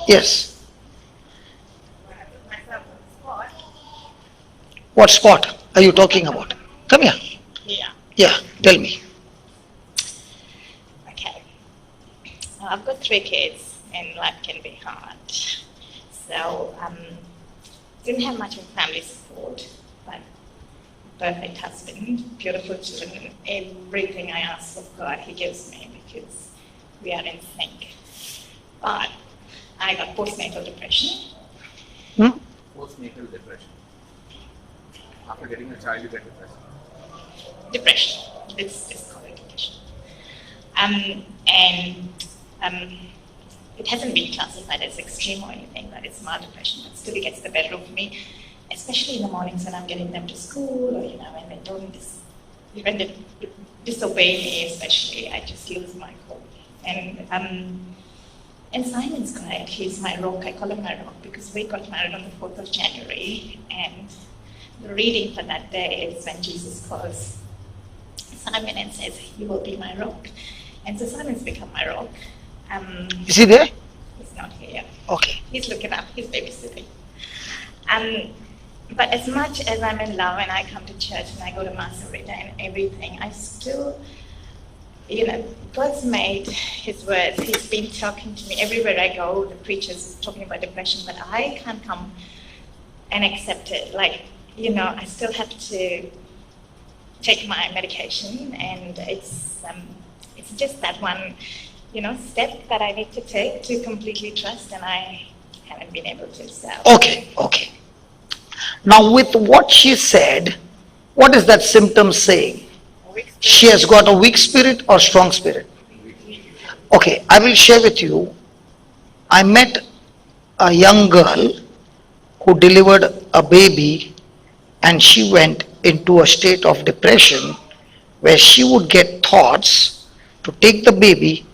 Yes. When I put myself on the spot, What spot are you talking about? Come here. yeah, Yeah, tell me. okay. I've got three kids, and life can be hard. So, didn't have much of family support, but perfect husband, beautiful children, everything I ask of God, He gives me because we are in sync. But I got postnatal depression. Hmm? Postnatal depression. After getting a child, you get depressed. Depression. It's called depression. And um, it hasn't been classified as extreme or anything, but it's mild depression. It still gets the better of me, especially in the mornings when I'm getting them to school, or when they don't when they disobey me, especially, I just lose my cool. And Simon's great. He's my rock. I call him my rock because we got married on the 4th of January, and the reading for that day is when Jesus calls Simon and says, "You will be my rock." And so Simon's become my rock. Is he there? He's not here. Okay. He's looking up. He's babysitting. But as much as I'm in love and I come to church and I go to Mass every day and everything, I still, God's made His words. He's been talking to me everywhere I go. The preacher's talking about depression, but I can't come and accept it. I still have to take my medication, and it's just that one, step that I need to take to completely trust, and I haven't been able to. So. Okay. Now, with what she said, what is that symptom saying? She has got a weak spirit or strong spirit? Okay, I will share with you. I met a young girl who delivered a baby, and she went into a state of depression where she would get thoughts to take the baby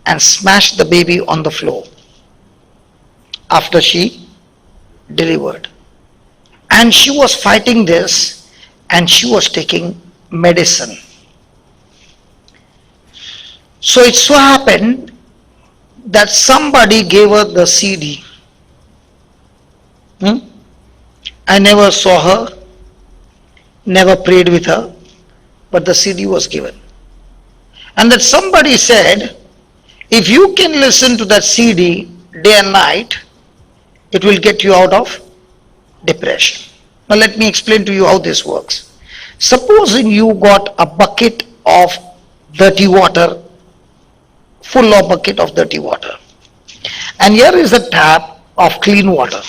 and smash the baby on the floor after she delivered. And she was fighting this, and she was taking medicine. So it so happened that somebody gave her the CD. I never saw her, never prayed with her, but the CD was given. And that somebody said, if you can listen to that CD day and night, it will get you out of depression. Now let me explain to you how this works. Supposing you got a bucket of dirty water, full of bucket of dirty water, and here is a tap of clean water,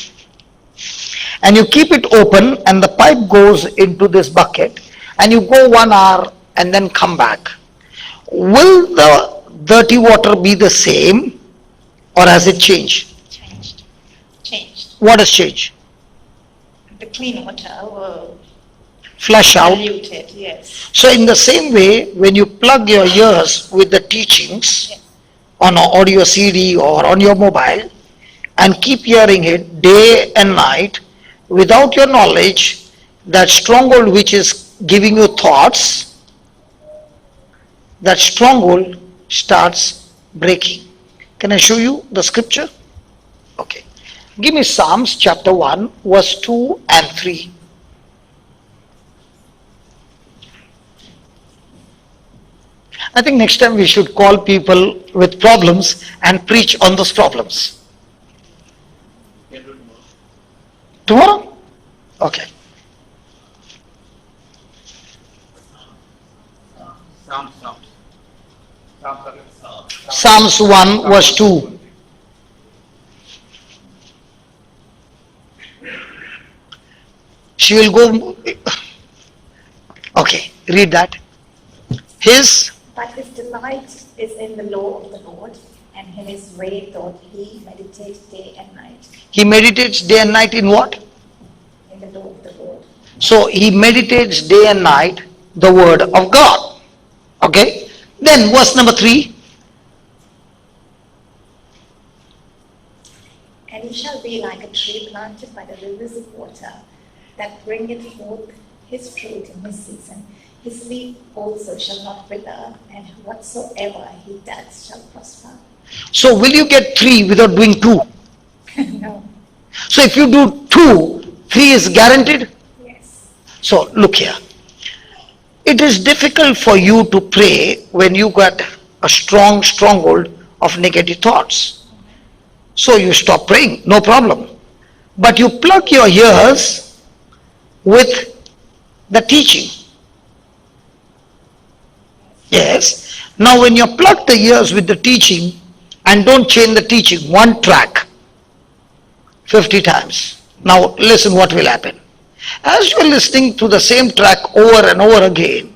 and you keep it open and the pipe goes into this bucket, and you go 1 hour and then come back. Will the dirty water be the same, or has it changed? Changed. What has changed? The clean water will Flush out. dilute it, yes. So in the same way, when you plug your ears with the teachings Yes. on an audio CD or on your mobile and keep hearing it day and night without your knowledge, that stronghold which is giving you thoughts, that stronghold starts breaking. Can I show you the scripture? Okay. Give me Psalms chapter 1, verse 2 and 3. I think next time we should call people with problems and preach on those problems. You can do tomorrow. Tomorrow? Okay. Psalms 1 verse 2. She will go. Okay, read that. His But his delight is in the law of the Lord, and in his way doth he meditate day and night. He meditates day and night in what? In the law of the Lord. So he meditates day and night the word of God. Okay? Then verse number 3. And he shall be like a tree planted by the rivers of water, that bringeth forth his fruit in his season. His leaf also shall not wither, and whatsoever he does shall prosper. So will you get 3 without doing 2? So if you do 2, 3 is guaranteed. Yes. So look here. It is difficult for you to pray when you got a stronghold of negative thoughts. So you stop praying, no problem. But you plug your ears with the teaching. Yes. Now when you plug the ears with the teaching and don't change the teaching, one track, 50 times. Now listen what will happen. As you are listening to the same track over and over again,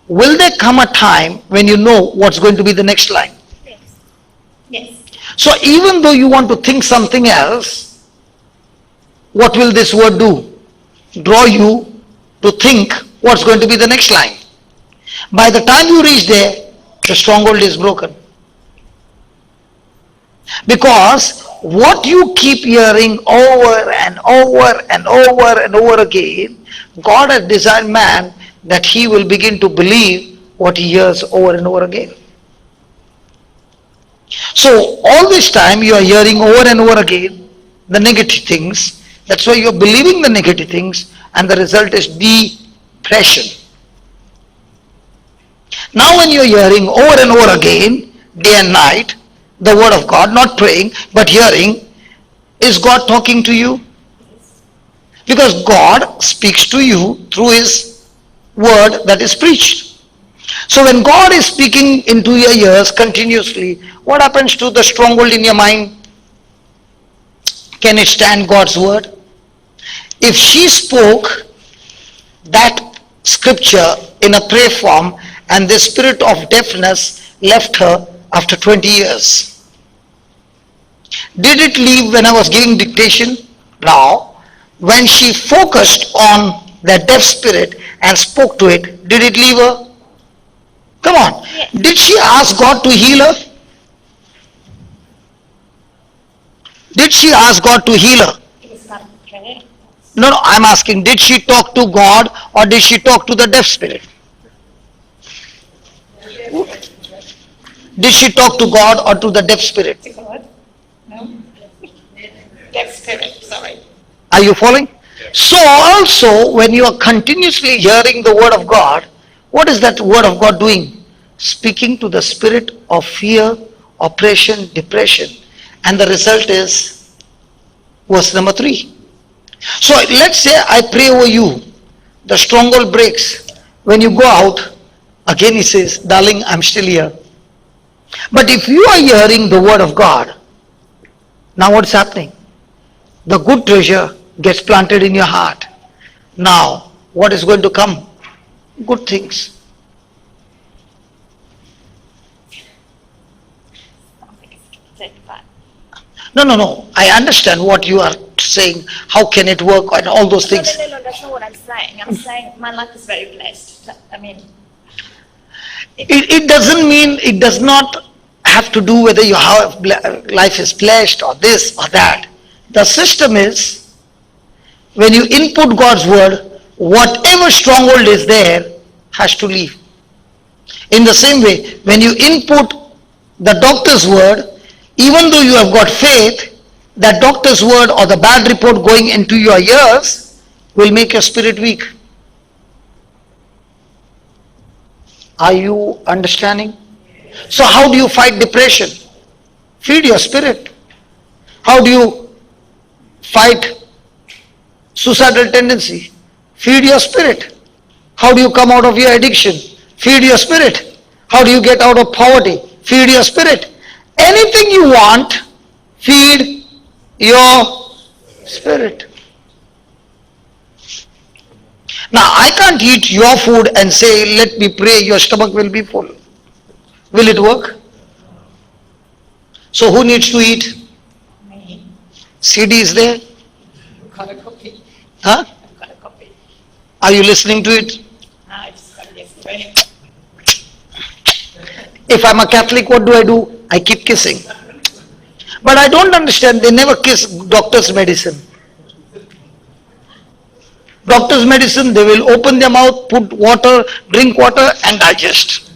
will there come a time when you know what's going to be the next line? Yes. Yes. So even though you want to think something else, what will this word do? Draw you to think what's going to be the next line. By the time you reach there, the stronghold is broken. Because what you keep hearing over and over and over and over again, God has designed man that he will begin to believe what he hears over and over again. So all this time you are hearing over and over again the negative things. That's why you are believing the negative things, and the result is depression. Now when you are hearing over and over again, day and night, the word of God, not praying, but hearing, is God talking to you? Because God speaks to you through his word that is preached. So when God is speaking into your ears continuously, what happens to the stronghold in your mind? Can it stand God's word? If she spoke that scripture in a prayer form and the spirit of deafness left her after 20 years, did it leave when I was giving dictation? Now, when she focused on the deaf spirit and spoke to it, did it leave her? Come on. Yes. Did she ask God to heal her? Did she ask God to heal her? It was not prayer. No, I'm asking, did she talk to God or did she talk to the deaf spirit? Did she talk to God or to the deaf spirit? To God? No? Deaf spirit, sorry. Are you following? So also, when you are continuously hearing the word of God, what is that word of God doing? Speaking to the spirit of fear, oppression, depression. And the result is verse number 3. So let's say I pray over you. The stronghold breaks. When you go out, again he says, darling, I'm still here. But if you are hearing the word of God, now what's happening? The good treasure gets planted in your heart. Now, what is going to come? Good things. But No. I understand what you are saying. How can it work and all those things. No, that's not what I'm saying. I'm saying my life is very blessed. I mean, It doesn't mean, it does not have to do whether your life is blessed or this or that. The system is, when you input God's word, whatever stronghold is there has to leave. In the same way, when you input the doctor's word, even though you have got faith, that doctor's word or the bad report going into your ears will make your spirit weak. Are you understanding? So how do you fight depression? Feed your spirit. How do you fight suicidal tendency? Feed your spirit. How do you come out of your addiction? Feed your spirit. How do you get out of poverty? Feed your spirit. Anything you want, feed your spirit. Now, I can't eat your food and say, let me pray, your stomach will be full. Will it work? So who needs to eat? me. CD is there? I've got a copy. Huh? I've got a copy. Are you listening to it? I just got it yesterday. If I'm a Catholic, what do? I keep kissing. But I don't understand, they never kiss doctor's medicine. Doctor's medicine, they will open their mouth, put water, drink water and digest.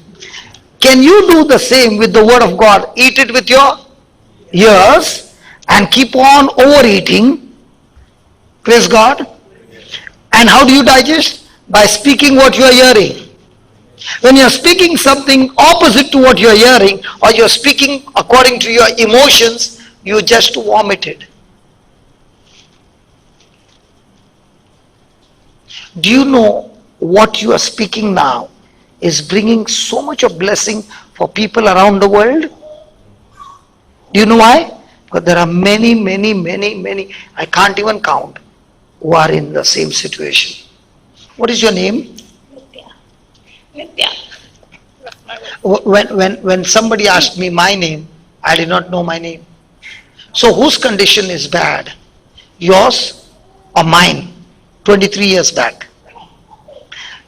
Can you do the same with the word of God? Eat it with your ears and keep on overeating Praise God. And how do you digest? By speaking what you are hearing. When you are speaking something opposite to what you are hearing, or you are speaking according to your emotions, you just vomit it. Do you know what you are speaking now is bringing so much of blessing for people around the world? Do you know why? Because there are many, I can't even count, who are in the same situation. What is your name? Nitya. Nitya. That's my word. When somebody asked me my name, I did not know my name. So whose condition is bad? Yours or mine? 23 years back.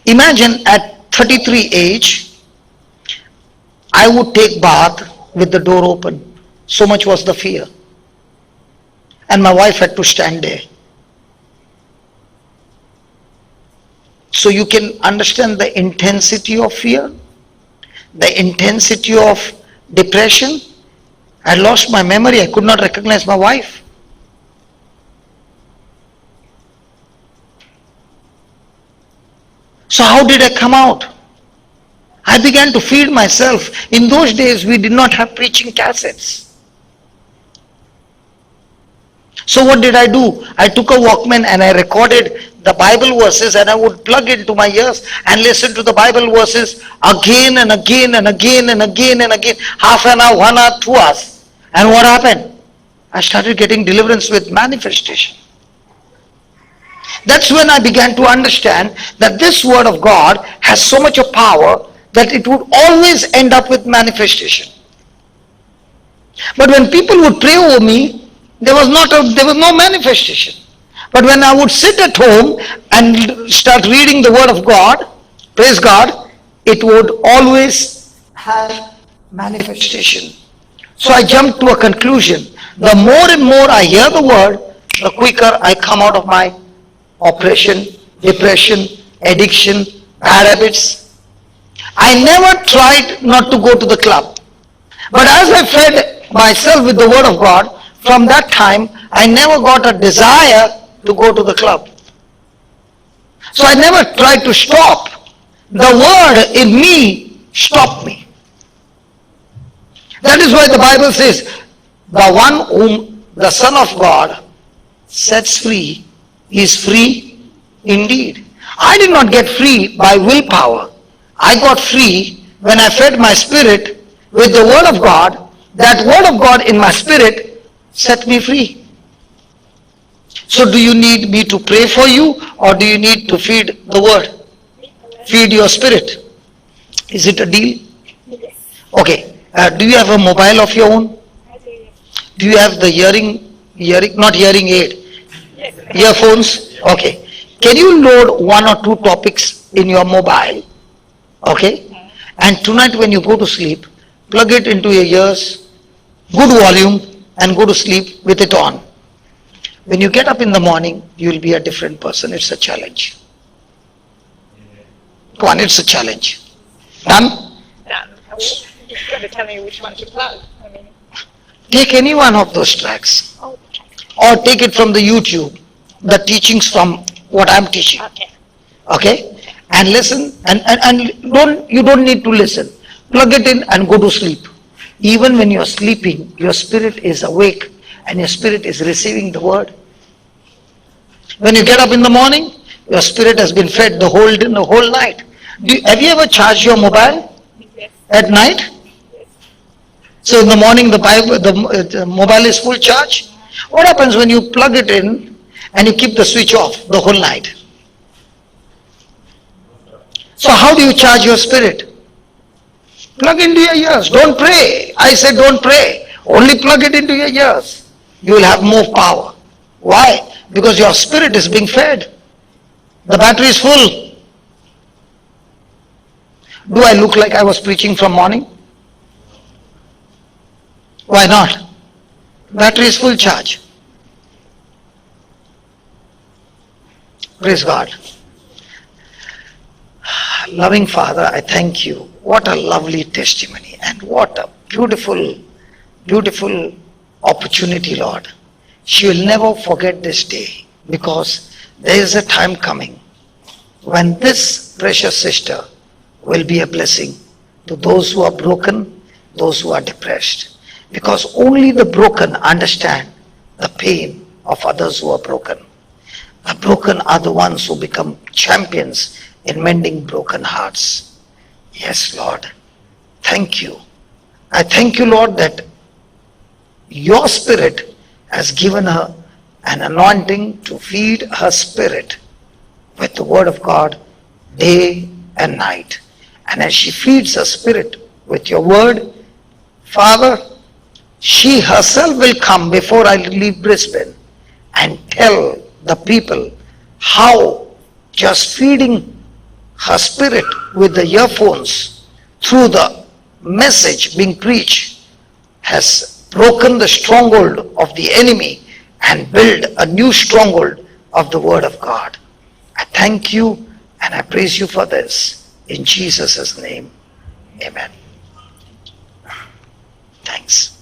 Imagine at 33 age, I would take bath with the door open. So much was the fear. And my wife had to stand there. So you can understand the intensity of fear, the intensity of depression. I lost my memory. I could not recognize my wife. So how did I come out? I began to feed myself. In those days, we did not have preaching cassettes. So what did I do? I took a Walkman and I recorded the Bible verses, and I would plug into my ears and listen to the Bible verses again and again and again and again and again. Half an hour, 1 hour, 2 hours. And what happened? I started getting deliverance with manifestation. That's when I began to understand that this word of God has so much of power that it would always end up with manifestation. But when people would pray over me, there was no manifestation. But when I would sit at home and start reading the word of God, praise God, it would always have manifestation. So I jumped to a conclusion. The more and more I hear the word, the quicker I come out of my oppression, depression, addiction, bad habits. I never tried not to go to the club. But as I fed myself with the word of God, from that time, I never got a desire to go to the club. So I never tried to stop. The word in me stopped me. That is why the Bible says, the one whom the Son of God sets free is free indeed. I did not get free by willpower. I got free when I fed my spirit with the word of God. That word of God in my spirit set me free. So do you need me to pray for you, or do you need to feed the word? Feed your spirit. Is it a deal? Yes. Okay. Do you have a mobile of your own? I do. Do you have the not hearing aid? Yes. Earphones? Okay. Can you load 1 or 2 topics in your mobile? Okay. And tonight when you go to sleep, plug it into your ears, good volume, and go to sleep with it on. When you get up in the morning, you will be a different person. It's a challenge. Come on, it's a challenge. Done? Done. You've got to tell me which one to plug. I mean, Take any one of those tracks, oh, or take it from the YouTube, the teachings from what I'm teaching. okay. Okay? And listen, and you don't need to listen. Plug it in and go to sleep. Even when you're sleeping, your spirit is awake and your spirit is receiving the word. When you get up in the morning, your spirit has been fed the whole night. Have you ever charged your mobile Yes. at night? So in the morning the mobile is full charge. What happens when you plug it in and you keep the switch off the whole night? So how do you charge your spirit? Plug into your ears. Don't pray. I said don't pray. Only plug it into your ears. You will have more power. Why? Because your spirit is being fed. The battery is full. Do I look like I was preaching from morning? Why not? Battery is full charge. Praise God. Loving Father, I thank you. What a lovely testimony, and what a beautiful, beautiful opportunity, Lord. She will never forget this day. because there is a time coming when this precious sister will be a blessing to those who are broken, those who are depressed. Because only the broken understand the pain of others who are broken. The broken are the ones who become champions in mending broken hearts. Yes, Lord. Thank you. I thank you, Lord, that your Spirit has given her an anointing to feed her spirit with the Word of God day and night. And as she feeds her spirit with your Word, Father, she herself will come before I leave Brisbane and tell the people how just feeding her spirit with the earphones through the message being preached has broken the stronghold of the enemy and build a new stronghold of the Word of God. I thank you and I praise you for this. In Jesus' name, amen. Thanks.